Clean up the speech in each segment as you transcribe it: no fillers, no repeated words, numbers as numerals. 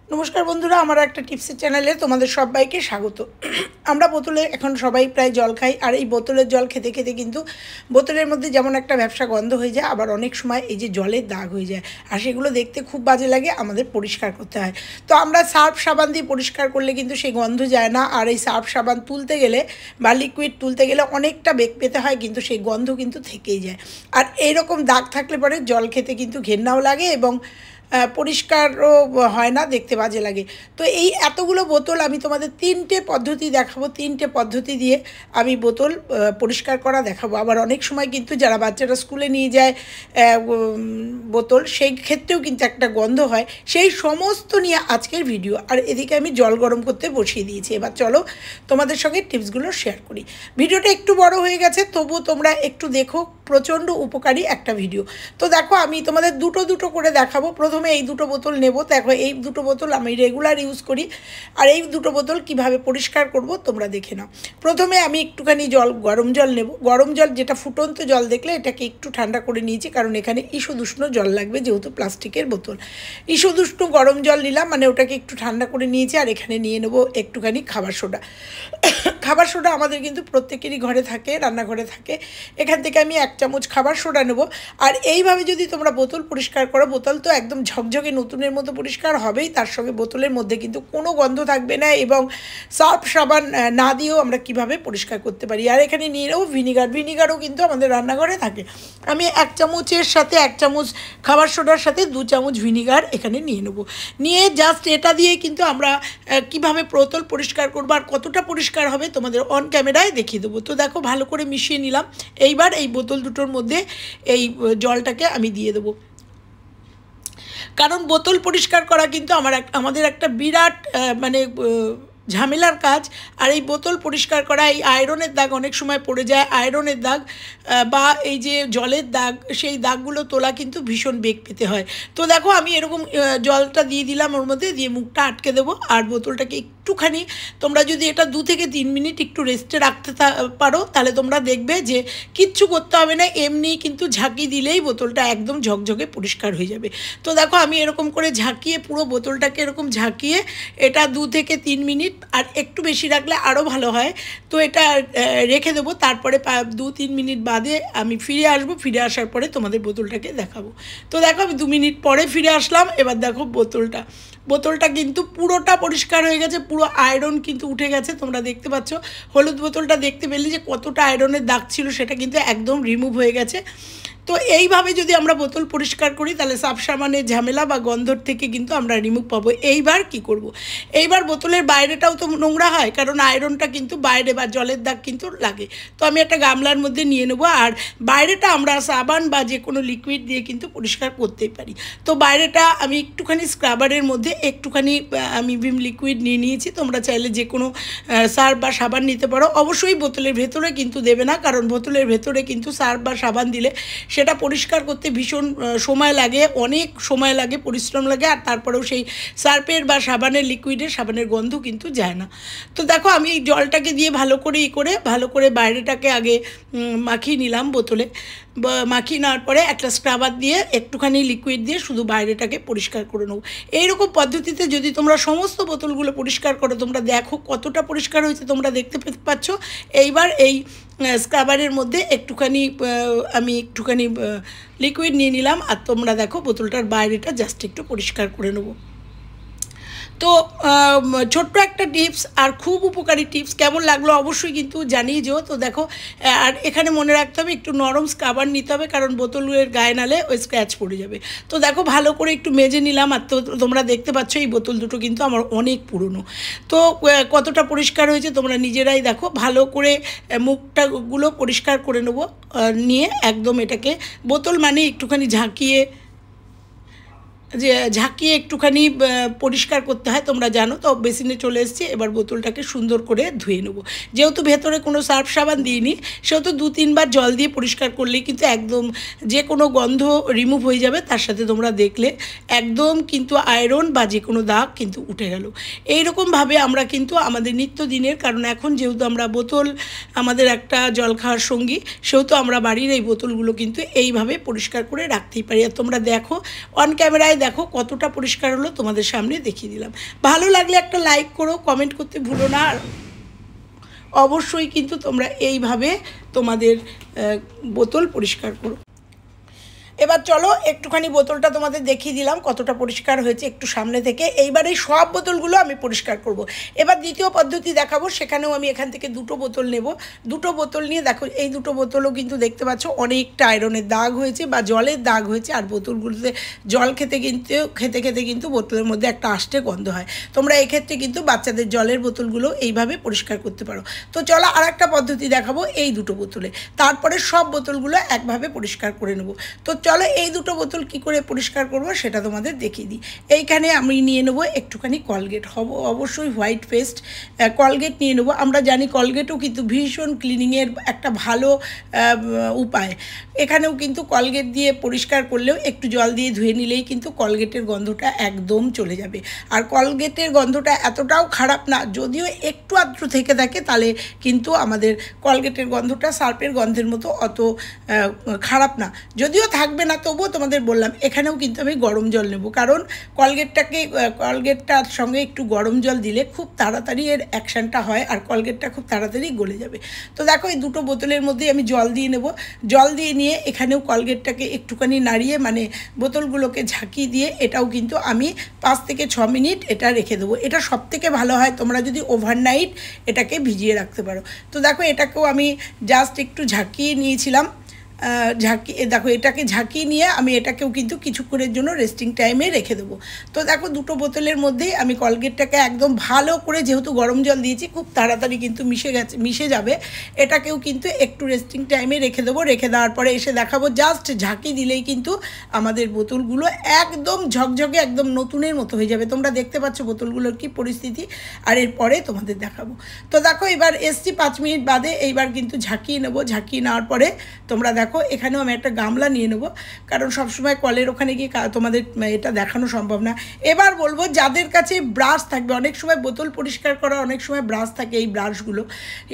নমস্কার বন্ধুরা, আমার একটা টিপসের চ্যানেলে তোমাদের সবাইকে স্বাগত। আমরা বোতলে এখন সবাই প্রায় জল খাই, আর এই বোতলের জল খেতে খেতে কিন্তু বোতলের মধ্যে যেমন একটা ব্যবসা গন্ধ হয়ে যায়, আবার অনেক সময় এই যে জলের দাগ হয়ে যায়, আর সেগুলো দেখতে খুব বাজে লাগে। আমাদের পরিষ্কার করতে হয়। তো আমরা সার্ফ সাবান দিয়ে পরিষ্কার করলে কিন্তু সেই গন্ধ যায় না, আর এই সার্ফ সাবান তুলতে গেলে বা লিকুইড তুলতে গেলে অনেকটা বেগ পেতে হয়, কিন্তু সেই গন্ধ কিন্তু থেকেই যায়। আর এইরকম দাগ থাকলে পরে জল খেতে কিন্তু ঘেন্নাও লাগে এবং পরিষ্কারও হয় না, দেখতে বাজে লাগে। তো এই এতগুলো বোতল আমি তোমাদের তিনটে পদ্ধতি দেখাবো, তিনটে পদ্ধতি দিয়ে আমি বোতল পরিষ্কার করা দেখাবো। আবার অনেক সময় কিন্তু যারা বাচ্চারা স্কুলে নিয়ে যায় বোতল, সেই ক্ষেত্রেও কিন্তু একটা গন্ধ হয়। সেই সমস্ত নিয়ে আজকের ভিডিও। আর এদিকে আমি জল গরম করতে বসিয়ে দিয়েছি। এবার চলো তোমাদের সঙ্গে টিপসগুলো শেয়ার করি। ভিডিওটা একটু বড় হয়ে গেছে, তবুও তোমরা একটু দেখো, প্রচণ্ড উপকারী একটা ভিডিও। তো দেখো, আমি তোমাদের দুটো করে দেখাবো। প্রথমে এই দুটো বোতল নেব। দেখো, এই দুটো বোতল আমি রেগুলার ইউজ করি, আর এই দুটো বোতল কিভাবে পরিষ্কার করব তোমরা দেখে নাও। প্রথমে আমি একটুখানি গরম জল নেব। গরম জল, যেটা ফুটন্ত জল দেখলে এটাকে একটু ঠান্ডা করে নিয়েছি, কারণ এখানে ঈষদুষ্ণ জল লাগবে, যেহেতু প্লাস্টিকের বোতল। ঈষদুষ্ণ গরম জল নিলাম, মানে ওটাকে একটু ঠান্ডা করে নিয়েছি। আর এখানে নিয়ে নেব একটুখানি খাবার সোডা। খাবার সোডা আমাদের কিন্তু প্রত্যেকেরই ঘরে থাকে, রান্নাঘরে থাকে। এখান থেকে আমি 1 চামচ খাবার সোডা নেব। আর এইভাবে যদি তোমরা বোতল পরিষ্কার করো, বোতল তো একদম ঝকঝকে নতুনের মতো পরিষ্কার হবেই, তার সঙ্গে বোতলের মধ্যে কিন্তু কোনো গন্ধ থাকবে না, এবং সার্ফ সাবান না দিয়েও আমরা কিভাবে পরিষ্কার করতে পারি। আর এখানে নিয়ে নেবো ভিনিগার। ভিনিগারও কিন্তু আমাদের রান্নাঘরে থাকে। আমি 1 চামচের সাথে 1 চামচ খাবার সোডার সাথে 2 চামচ ভিনিগার এখানে নিয়ে নেবো। নিয়ে জাস্ট এটা দিয়ে কিন্তু আমরা কিভাবে বোতল পরিষ্কার করবো আর কতটা পরিষ্কার হবে তোমাদের অন ক্যামেরায় দেখিয়ে দেবো। তো দেখো, ভালো করে মিশিয়ে নিলাম। এইবার এই বোতল দুটোর মধ্যে এই জলটাকে আমি দিয়ে দেবো, কারণ বোতল পরিষ্কার করা কিন্তু আমাদের একটা বিরাট মানে ঝামেলার কাজ। আর এই বোতল পরিষ্কার করা, এই আয়রনের দাগ অনেক সময় পড়ে যায়, আয়রনের দাগ বা এই যে জলের দাগ, সেই দাগগুলো তোলা কিন্তু ভীষণ বেগ পেতে হয়। তো দেখো, আমি এরকম জলটা দিয়ে দিলাম, ওর মধ্যে দিয়ে মুখটা আটকে দেবো। আর বোতলটাকে একটুখানি, তোমরা যদি এটা 2 থেকে 3 মিনিট একটু রেস্টে রাখতে পারো, তাহলে তোমরা দেখবে যে কিচ্ছু করতে হবে না, এমনি কিন্তু ঝাঁকি দিলেই বোতলটা একদম ঝকঝকে পরিষ্কার হয়ে যাবে। তো দেখো, আমি এরকম করে ঝাঁকিয়ে, পুরো বোতলটাকে এরকম ঝাঁকিয়ে এটা 2 থেকে 3 মিনিট, আর একটু বেশি রাখলে আরও ভালো হয়। তো এটা রেখে দেবো। তারপরে 2-3 মিনিট বাদে আমি ফিরে আসবো। ফিরে আসার পরে তোমাদের বোতলটাকে দেখাবো। তো দেখো, আমি 2 মিনিট পরে ফিরে আসলাম। এবার দেখো, বোতলটা কিন্তু পুরোটা পরিষ্কার হয়ে গেছে, পুরো আয়রন কিন্তু উঠে গেছে। তোমরা দেখতে পাচ্ছ, হলুদ বোতলটা দেখতে পেলে যে কতটা আয়রনের দাগ ছিল, সেটা কিন্তু একদম রিমুভ হয়ে গেছে। তো এইভাবে যদি আমরা বোতল পরিষ্কার করি, তাহলে সার্ফ সাবানের ঝামেলা বা গন্ধর থেকে কিন্তু আমরা রিমুভ পাবো। এইবার কি করব? এইবার বোতলের বাইরেটাও তো নোংরা হয়, কারণ আয়রনটা কিন্তু বাইরে বা জলের দাগ কিন্তু লাগে। তো আমি একটা গামলার মধ্যে নিয়ে নেবো, আর বাইরেটা আমরা সাবান বা যে কোনো লিকুইড দিয়ে কিন্তু পরিষ্কার করতেই পারি। তো বাইরেটা আমি একটুখানি স্ক্রাবারের মধ্যে একটুখানি আমি ভিম লিকুইড নিয়ে নিয়েছি। তোমরা চাইলে যে কোনো সার্ফ বা সাবান নিতে পারো। অবশ্যই বোতলের ভেতরে কিন্তু দেবে না, কারণ বোতলের ভেতরে কিন্তু সার্ফ বা সাবান দিলে সেটা পরিষ্কার করতে ভীষণ সময় লাগে, অনেক সময় লাগে, পরিশ্রম লাগে। আর তারপরেও সেই সার্ফের বা সাবানের লিকুইডের সাবানের গন্ধ কিন্তু যায় না। তো দেখো, আমি এই জলটাকে দিয়ে ভালো করে বাইরেটাকে আগে মাখিয়ে নিলাম বোতলে। মাখিয়ে নেওয়ার পরে একটা স্ক্রাবার দিয়ে একটুখানি লিকুইড দিয়ে শুধু বাইরেটাকে পরিষ্কার করে নেবো। এইরকম পদ্ধতিতে যদি তোমরা সমস্ত বোতলগুলো পরিষ্কার করো, তোমরা দেখো কতটা পরিষ্কার হয়েছে, তোমরা দেখতে পাচ্ছ। এইবার এই স্ক্রাবারের মধ্যে আমি একটুখানি লিকুইড নিয়ে নিলাম, আর তোমরা দেখো বোতলটার বাইরেটা জাস্ট একটু পরিষ্কার করে নেবো। তো ছোট্ট একটা টিপস, আর খুব উপকারী টিপস। কেমন লাগলো অবশ্যই কিন্তু জানিয়ে যেও। তো দেখো, আর এখানে মনে রাখতে হবে একটু নরম স্ক্রাবার নিতে হবে, কারণ বোতলের গায়ে নালে ওই স্ক্র্যাচ পড়ে যাবে। তো দেখো, ভালো করে একটু মেজে নিলাম। আর তো তোমরা দেখতে পাচ্ছ, এই বোতল দুটো কিন্তু আমার অনেক পুরনো। তো কতটা পরিষ্কার হয়েছে তোমরা নিজেরাই দেখো। ভালো করে মুখটাগুলো পরিষ্কার করে নেবো, নিয়ে একদম এটাকে বোতল মানে একটুখানি ঝাঁকিয়ে একটুখানি পরিষ্কার করতে হয়, তোমরা জানো। তো বেসিনে চলে এসেছি। এবার বোতলটাকে সুন্দর করে ধুয়ে নেবো। যেহেতু ভেতরে কোনো সার্ফ সাবান দিইনি, সেহেতু 2-3 বার জল দিয়ে পরিষ্কার করলেই কিন্তু একদম যে কোনো গন্ধ রিমুভ হয়ে যাবে। তার সাথে তোমরা দেখলে একদম কিন্তু আয়রন বা যে কোনো দাগ কিন্তু উঠে গেল। এইরকমভাবে আমরা কিন্তু আমাদের নিত্যদিনের, কারণ এখন যেহেতু আমরা বোতল আমাদের একটা জল খাওয়ার সঙ্গী, সেহেতু আমরা বাড়ির এই বোতলগুলো কিন্তু এইভাবে পরিষ্কার করে রাখতেই পারি। আর তোমরা দেখো, অন ক্যামেরায় দেখো কতটা পরিষ্কার হলো, তোমাদের সামনে দেখিয়ে দিলাম। ভালো লাগলে একটা লাইক করো, কমেন্ট করতে ভুলো না। আর অবশ্যই কিন্তু তোমরা এইভাবে তোমাদের বোতল পরিষ্কার করো। এবার চলো একটুখানি বোতলটা তোমাদের দেখিয়ে দিলাম কতটা পরিষ্কার হয়েছে একটু সামনে থেকে। এইবার এই সব বোতলগুলো আমি পরিষ্কার করব। এবার দ্বিতীয় পদ্ধতি দেখাবো, সেখানেও আমি এখান থেকে দুটো বোতল নেব। দুটো বোতল নিয়ে দেখো, এই দুটো বোতলও কিন্তু দেখতে পাচ্ছ অনেকটা আয়রনের দাগ হয়েছে বা জলের দাগ হয়েছে। আর বোতলগুলোতে জল খেতে খেতে কিন্তু বোতলের মধ্যে একটা আষ্টে গন্ধ হয়। তোমরা এক্ষেত্রে কিন্তু বাচ্চাদের জলের বোতলগুলো এইভাবে পরিষ্কার করতে পারো। তো চলো আর একটা পদ্ধতি দেখাবো এই দুটো বোতলে, তারপরে সব বোতলগুলো একভাবে পরিষ্কার করে নেব। তো চলো এই দুটো বোতল কি করে পরিষ্কার করব সেটা তোমাদের দেখিয়ে দিই। এইখানে আমি নিয়ে নেব একটুখানি কলগেট, অবশ্যই হোয়াইট পেস্ট কলগেট নিয়ে নেব। আমরা জানি কলগেটও কিন্তু ভীষণ ক্লিনিংয়ের একটা ভালো উপায়। এখানেও কিন্তু কলগেট দিয়ে পরিষ্কার করলেও একটু জল দিয়ে ধুয়ে নিলেই কিন্তু কলগেটের গন্ধটা একদম চলে যাবে। আর কলগেটের গন্ধটা এতটাও খারাপ না, যদিও একটু আধটু থেকে থাকে তাহলে কিন্তু আমাদের কলগেটের গন্ধটা সার্পের গন্ধের মতো অত খারাপ না। যদিও থাকবে না, তবুও তোমাদের বললাম এখানেও কিন্তু আমি গরম জল নেব, কারণ কলগেটটার সঙ্গে একটু গরম জল দিলে খুব তাড়াতাড়ি এর অ্যাকশানটা হয় আর কলগেটটা খুব তাড়াতাড়ি গলে যাবে। তো দেখো এই দুটো বোতলের মধ্যে আমি জল দিয়ে নেব। জল দিয়ে নিয়ে এখানেও কলগেটটাকে একটুখানি নাড়িয়ে মানে বোতলগুলোকে ঝাঁকিয়ে দিয়ে এটাও কিন্তু আমি 5 থেকে 6 মিনিট এটা রেখে দেবো। এটা সবথেকে ভালো হয় তোমরা যদি ওভারনাইট এটাকে ভিজিয়ে রাখতে পারো। তো দেখো এটাকেও আমি জাস্ট একটু ঝাঁকিয়ে নিয়েছিলাম। দেখো এটাকে ঝাঁকিয়ে নিয়ে আমি এটাকেও কিন্তু কিছুক্ষণের জন্য রেস্টিং টাইমে রেখে দেবো। তো দেখো দুটো বোতলের মধ্যেই আমি কলগেটটাকে একদম ভালো করে, যেহেতু গরম জল দিয়েছি খুব তাড়াতাড়ি কিন্তু মিশে যাবে, এটাকেও কিন্তু একটু রেস্টিং টাইমে রেখে দেবো। রেখে দেওয়ার পরে এসে দেখাবো, জাস্ট ঝাঁকি দিলেই কিন্তু আমাদের বোতলগুলো একদম ঝকঝকে একদম নতুনের মতো হয়ে যাবে। তোমরা দেখতে পাচ্ছ বোতলগুলোর কি পরিস্থিতি, আর এরপরে তোমাদের দেখাবো। তো দেখো এবার এসছি 5 মিনিট বাদে, এইবার কিন্তু ঝাঁকিয়ে নেবো। ঝাঁকিয়ে নেওয়ার পরে তোমরা দেখো এখানেও আমি একটা গামলা নিয়ে নেব, কারণ সবসময় কলের ওখানে গিয়ে তোমাদের এটা দেখানো সম্ভব না। এবার বলবো যাদের কাছে ব্রাশ থাকবে, অনেক সময় বোতল পরিষ্কার করা অনেক সময় ব্রাশ থাকে, এই ব্রাশগুলো,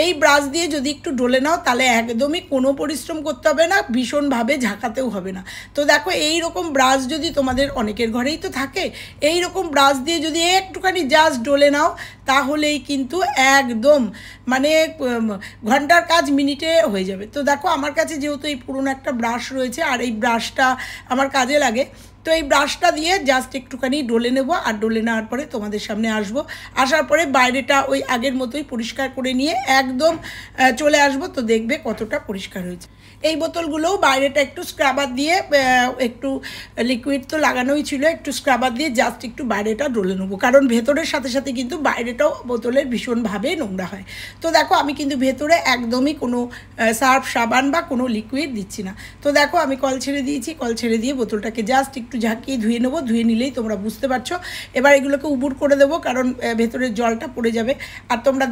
এই ব্রাশ দিয়ে যদি একটু ডলে নাও তাহলে একদমই কোনো পরিশ্রম করতে হবে না, ভীষণভাবে ঝাঁকাতেও হবে না। তো দেখো এই রকম ব্রাশ যদি তোমাদের অনেকের ঘরেই তো থাকে, এই রকম ব্রাশ দিয়ে যদি একটুখানি জাস্ট ডলে নাও তাহলেই কিন্তু একদম মানে ঘন্টার কাজ মিনিটে হয়ে যাবে। তো দেখো আমার কাছে যেহেতু এই পুরনো একটা ব্রাশ রয়েছে আর এই ব্রাশটা আমার কাজে লাগে, তো এই ব্রাশটা দিয়ে জাস্ট একটুখানি ডলে নেব। আর ডলে নেওয়ার পরে তোমাদের সামনে আসবো, আসার পরে বাইরেটা ওই আগের মতোই পরিষ্কার করে নিয়ে একদম চলে আসবো। তো দেখবে কতটা পরিষ্কার হয়েছে। এই বোতলগুলোও বাইরেটা একটু স্ক্রাবার দিয়ে, একটু লিকুইড তো লাগানোই ছিল, একটু স্ক্রাবার দিয়ে জাস্ট একটু বাইরেটা ডলে নেবো, কারণ ভেতরের সাথে সাথে কিন্তু বাইরেটাও বোতলের ভীষণভাবে নোংরা হয়। তো দেখো আমি কিন্তু ভেতরে একদমই কোনো সার্ফ সাবান বা কোনো লিকুইড দিচ্ছি না। তো দেখো আমি কল ছেড়ে দিয়েছি, কল ছেড়ে দিয়ে বোতলটাকে জাস্ট একটু ঝাঁকিয়ে ধুয়ে নেবো। ধুয়ে নিলেই তোমরা বুঝতে পারছো। এবার এগুলোকে উবুর করে দেবো, কারণ ভেতরের জলটা পড়ে যাবে। আর তোমরা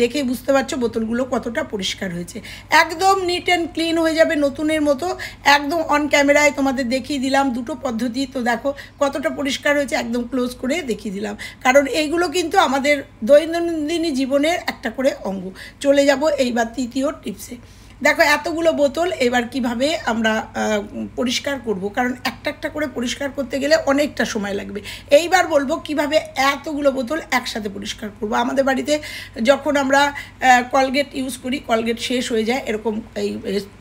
দেখেই বুঝতে পারছো বোতলগুলো কতটা পরিষ্কার হয়েছে, একদম নিট অ্যান্ড ক্লিন হয়ে যাবে নতুনের মতো। একদম অন ক্যামেরায় তোমাদের দেখিয়ে দিলাম দুটো পদ্ধতি। তো দেখো কতটা পরিষ্কার হয়েছে, একদম ক্লোজ করে দেখিয়ে দিলাম, কারণ এইগুলো কিন্তু আমাদের দৈনন্দিন জীবনের একটা করে অঙ্গ। চলে যাব এইবার তৃতীয় টিপসে। দেখো এতগুলো বোতল এবার কিভাবে আমরা পরিষ্কার করব, কারণ একটা একটা করে পরিষ্কার করতে গেলে অনেকটা সময় লাগবে। এইবার বলবো কিভাবে এতগুলো বোতল একসাথে পরিষ্কার করব। আমাদের বাড়িতে যখন আমরা কলগেট ইউজ করি, কলগেট শেষ হয়ে যায়, এরকম এই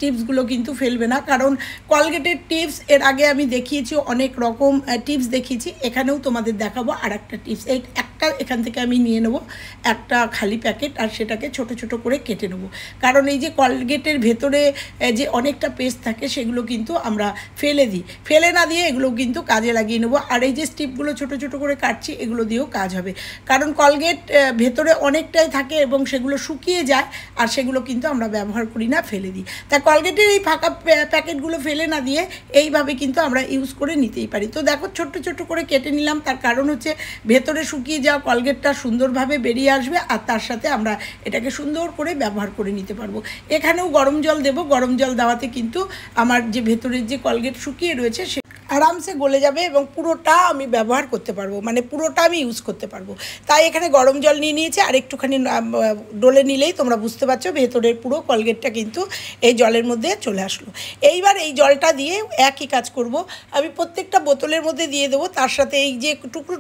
টিপসগুলো কিন্তু ফেলবে না, কারণ কলগেটের টিপস এর আগে আমি দেখিয়েছি, অনেক রকম টিপস দেখিয়েছি। এখানেও তোমাদের দেখাবো আর একটা টিপস। এই একটা এখান থেকে আমি নিয়ে নেব একটা খালি প্যাকেট, আর সেটাকে ছোট ছোট করে কেটে নেব, কারণ এই যে কলগেটের ভেতরে যে অনেকটা পেস্ট থাকে সেগুলো কিন্তু আমরা ফেলে না দিয়ে এগুলো কিন্তু কাজে লাগিয়ে নেব। আর এই যে স্টিপগুলো ছোট ছোট করে কাটছি, এগুলো দিয়েও কাজ হবে, কারণ কলগেট ভেতরে অনেকটাই থাকে এবং সেগুলো শুকিয়ে যায়, আর সেগুলো কিন্তু আমরা ব্যবহার করি না, ফেলে দিই। তাই কলগেটের এই ফাঁকা প্যাকেটগুলো ফেলে না দিয়ে এইভাবে কিন্তু আমরা ইউজ করে নিতেই পারি। তো দেখো ছোট্ট ছোট্ট করে কেটে নিলাম, তার কারণ হচ্ছে ভেতরে শুকিয়ে যাওয়া কলগেটটা সুন্দরভাবে বেরিয়ে আসবে, আর তার সাথে আমরা এটাকে সুন্দর করে ব্যবহার করে নিতে পারবো। এখানেও গরম জল দেব, গরম জল দেওয়াতে কিন্তু আমার যে ভেতরের যে কলগেট শুকিয়ে রয়েছে আরামসে গলে যাবে এবং পুরোটা আমি ব্যবহার করতে পারবো, মানে পুরোটা আমি ইউজ করতে পারবো। তাই এখানে গরম জল নিয়ে নিয়েছি, আর একটুখানি ডলে নিলেই তোমরা বুঝতে পারছো ভেতরের পুরো কলগেটটা কিন্তু এই জলের মধ্যে চলে আসলো। এইবার এই জলটা দিয়ে একই কাজ করব, আমি প্রত্যেকটা বোতলের মধ্যে দিয়ে দেবো। তার সাথে এই যে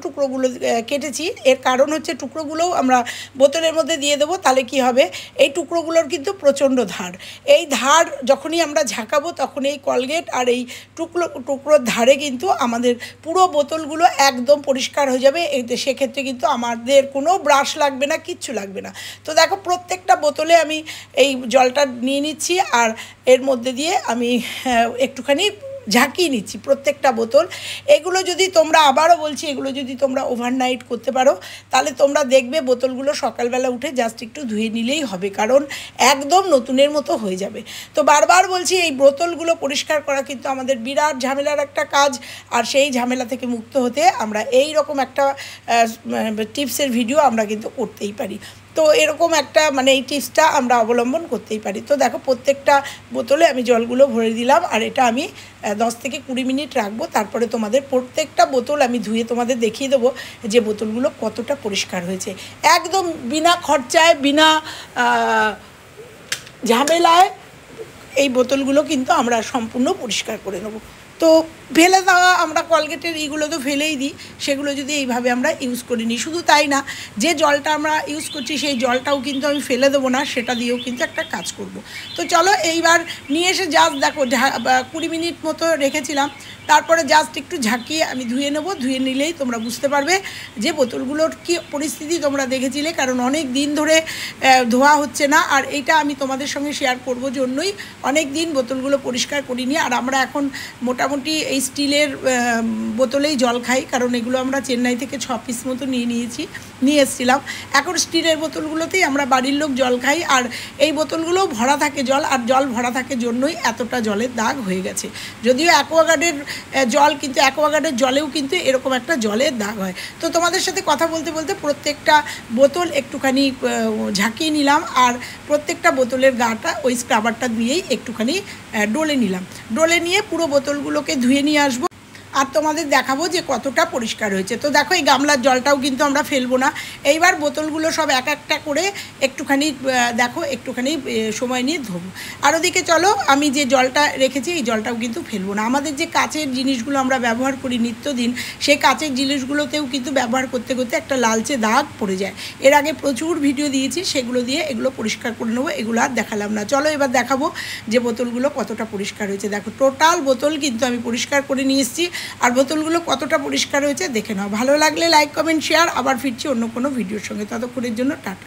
টুকরোগুলো কেটেছি, এর কারণ হচ্ছে টুকরোগুলোও আমরা বোতলের মধ্যে দিয়ে দেবো। তাহলে কি হবে, এই টুকরোগুলোর কিন্তু প্রচণ্ড ধার, এই ধার যখনই আমরা ঝাঁকাবো তখন এই কলগেট আর এই টুকরোর ধারে কিন্তু আমাদের পুরো বোতলগুলো একদম পরিষ্কার হয়ে যাবে। সেক্ষেত্রে কিন্তু আমাদের কোনো ব্রাশ লাগবে না, কিচ্ছু লাগবে না। তো দেখো প্রত্যেকটা বোতলে আমি এই জলটা নিয়ে নিচ্ছি, আর এর মধ্যে দিয়ে আমি একটুখানি ঝাঁকিয়ে নিচ্ছি প্রত্যেকটা বোতল। এগুলো যদি তোমরা, আবারও বলছি, এগুলো যদি তোমরা ওভারনাইট করতে পারো তাহলে তোমরা দেখবে বোতলগুলো সকালবেলা উঠে জাস্ট একটু ধুয়ে নিলেই হবে, কারণ একদম নতুনের মতো হয়ে যাবে। তো বারবার বলছি, এই বোতলগুলো পরিষ্কার করা কিন্তু আমাদের বিরাট ঝামেলার একটা কাজ, আর সেই ঝামেলা থেকে মুক্ত হতে আমরা এই রকম একটা টিপসের ভিডিও আমরা কিন্তু করতেই পারি। তো এরকম একটা মানে এই টিপসটা আমরা অবলম্বন করতেই পারি। তো দেখো প্রত্যেকটা বোতলে আমি জলগুলো ভরে দিলাম, আর এটা আমি 10 থেকে 20 মিনিট রাখবো। তারপরে তোমাদের প্রত্যেকটা বোতল আমি ধুয়ে তোমাদের দেখিয়ে দেবো যে বোতলগুলো কতটা পরিষ্কার হয়েছে। একদম বিনা খরচায়, বিনা ঝামেলায় এই বোতলগুলো কিন্তু আমরা সম্পূর্ণ পরিষ্কার করে নেবো। তো ফেলে দেওয়া, আমরা কলগেটের এইগুলো তো ফেলেই দিই, সেগুলো যদি এইভাবে আমরা ইউজ করে নিই। শুধু তাই না, যে জলটা আমরা ইউজ করছি সেই জলটাও কিন্তু আমি ফেলে দেবো না, সেটা দিয়েও কিন্তু একটা কাজ করব। তো চলো এইবার নিয়ে এসে জাস্ট দেখো 20 মিনিট মতো রেখেছিলাম, তারপরে জাস্ট একটু ঝাঁকিয়ে আমি ধুয়ে নেব। ধুয়ে নিলেই তোমরা বুঝতে পারবে যে বোতলগুলোর কী পরিস্থিতি তোমরা দেখেছিলে, কারণ অনেক দিন ধরে ধোয়া হচ্ছে না। আর এইটা আমি তোমাদের সঙ্গে শেয়ার করব জন্যই অনেক দিন বোতলগুলো পরিষ্কার করিনি। আর আমরা এখন মোটামুটি এই স্টিলের বোতলেই জল খাই, কারণ এগুলো আমরা চেন্নাই থেকে 6 পিস মতো নিয়ে এসেছিলাম। এখন স্টিলের বোতলগুলোতেই আমরা বাড়ির লোক জল খাই, আর এই বোতলগুলোও ভরা থাকে জল, আর জল ভরা থাকে জন্যই এতটা জলের দাগ হয়ে গেছে। যদিও অ্যাকোয়াগার্ডের জল, কিন্তু অ্যাকোয়াগার্ডের জলেও কিন্তু এরকম একটা জলের দাগ হয়। তো তোমাদের সাথে কথা বলতে বলতে প্রত্যেকটা বোতল একটুখানি ঝাঁকিয়ে নিলাম, আর প্রত্যেকটা বোতলের গাটা ওই স্ক্রাবারটা দিয়েই একটুখানি ডলে নিলাম। ডলে নিয়ে পুরো বোতলগুলোকে ধুয়ে নিয়ে আসবো, আর তোমাদের দেখাবো যে কতটা পরিষ্কার হয়েছে। তো দেখো এই গামলার জলটাও কিন্তু আমরা ফেলবো না। এইবার বোতলগুলো সব এক একটা করে একটুখানি দেখো একটুখানি সময় নিয়ে ধোবো। আর ওদিকে চলো আমি যে জলটা রেখেছি এই জলটাও কিন্তু ফেলবো না। আমাদের যে কাচের জিনিসগুলো আমরা ব্যবহার করি নিত্যদিন, সেই কাচের জিনিসগুলোতেও কিন্তু ব্যবহার করতে করতে একটা লালচে দাগ পড়ে যায়। এর আগে প্রচুর ভিডিও দিয়েছি, সেগুলো দিয়ে এগুলো পরিষ্কার করে নেবো, এগুলো আর দেখালাম না। চলো এবার দেখাবো যে বোতলগুলো কতটা পরিষ্কার হয়েছে। দেখো টোটাল বোতল কিন্তু আমি পরিষ্কার করে নিয়ে এসেছি, আর বোতলগুলো কতটা পরিষ্কার হয়েছে দেখে নাও। ভালো লাগলে লাইক, কমেন্ট, শেয়ার। আবার ফিরছি অন্য কোনো ভিডিওর সঙ্গে, ততক্ষণের জন্য টাটা।